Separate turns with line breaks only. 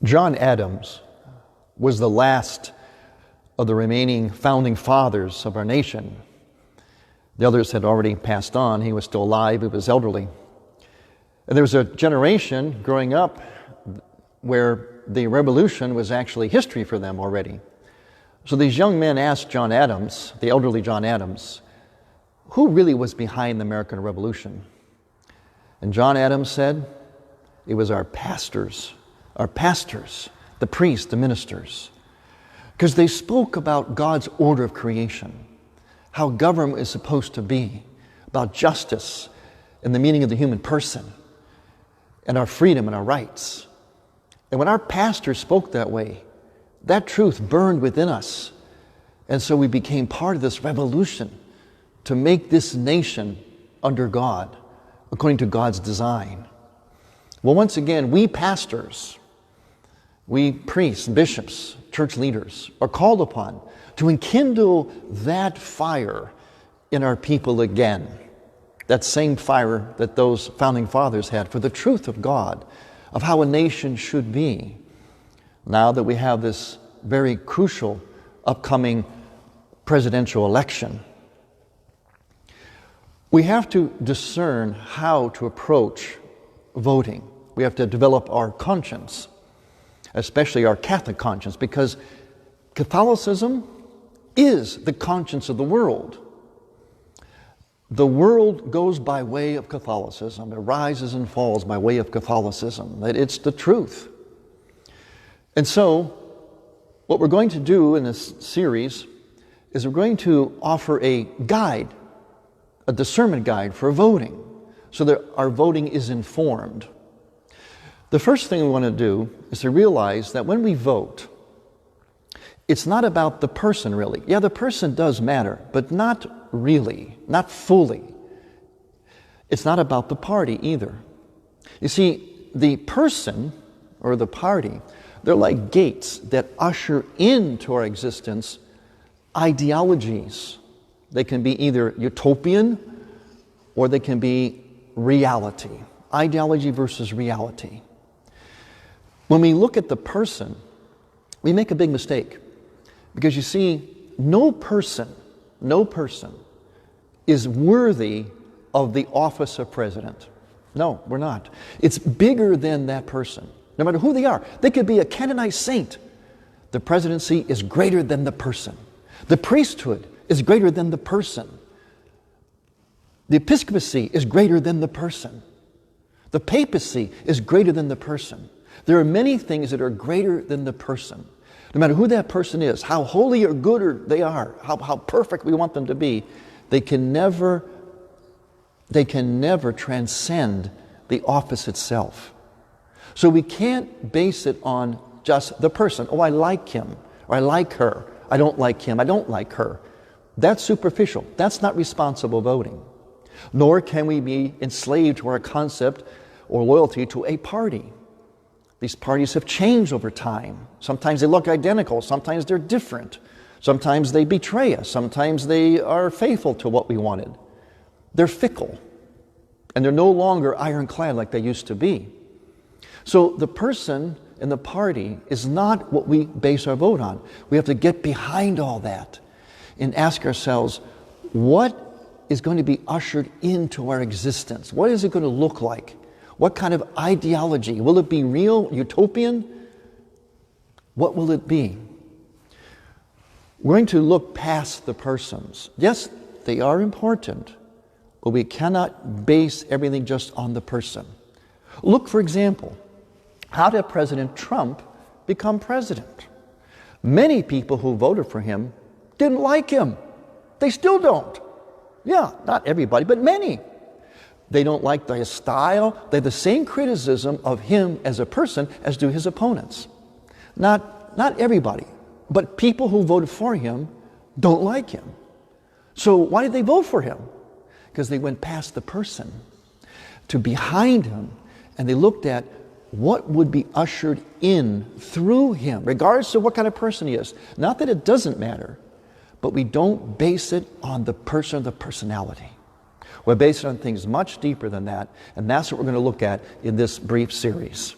John Adams was the last of the remaining founding fathers of our nation. The others had already passed on. He was still alive. He was elderly. And there was a generation growing up where the revolution was actually history for them already. So these young men asked John Adams, the elderly John Adams, who really was behind the American Revolution? And John Adams said, it was our pastors, the priests, the ministers. Because they spoke about God's order of creation, how government is supposed to be, about justice and the meaning of the human person, and our freedom and our rights. And when our pastors spoke that way, that truth burned within us. And so we became part of this revolution to make this nation under God, according to God's design. Well, once again, we pastors, we priests, bishops, church leaders are called upon to enkindle that fire in our people again. That same fire that those founding fathers had for the truth of God, of how a nation should be. Now that we have this very crucial upcoming presidential election, we have to discern how to approach voting. We have to develop our conscience, especially our Catholic conscience, because Catholicism is the conscience of the world. The world goes by way of Catholicism. It rises and falls by way of Catholicism. It's the truth. And so, what we're going to do in this series is we're going to offer a guide, a discernment guide for voting, so that our voting is informed. The first thing we want to do is to realize that when we vote, it's not about the person really. Yeah, the person does matter, but not really, not fully. It's not about the party either. You see, the person or the party, they're like gates that usher into our existence ideologies. They can be either utopian or they can be reality. Ideology versus reality. When we look at the person, we make a big mistake. Because you see, no person is worthy of the office of president. No, we're not. It's bigger than that person. No matter who they are. They could be a canonized saint. The presidency is greater than the person. The priesthood is greater than the person. The episcopacy is greater than the person. The papacy is greater than the person. There are many things that are greater than the person. No matter who that person is, how holy or good they are, how perfect we want them to be, they can never transcend the office itself. So we can't base it on just the person. Oh, I like him, or I like her. I don't like him, I don't like her. That's superficial. That's not responsible voting. Nor can we be enslaved to our concept or loyalty to a party. These parties have changed over time. Sometimes they look identical. Sometimes they're different. Sometimes they betray us. Sometimes they are faithful to what we wanted. They're fickle. And they're no longer ironclad like they used to be. So the person and the party is not what we base our vote on. We have to get behind all that and ask ourselves, what is going to be ushered into our existence? What is it going to look like? What kind of ideology? Will it be real, utopian? What will it be? We're going to look past the persons. Yes, they are important, but we cannot base everything just on the person. Look, for example, how did President Trump become president? Many people who voted for him didn't like him. They still don't. Yeah, not everybody, but many. They don't like his style. They have the same criticism of him as a person as do his opponents. Not everybody, but people who voted for him don't like him. So why did they vote for him? Because they went past the person to behind him, and they looked at what would be ushered in through him, regardless of what kind of person he is. Not that it doesn't matter, but we don't base it on the person or the personality. We're based on things much deeper than that, and that's what we're going to look at in this brief series.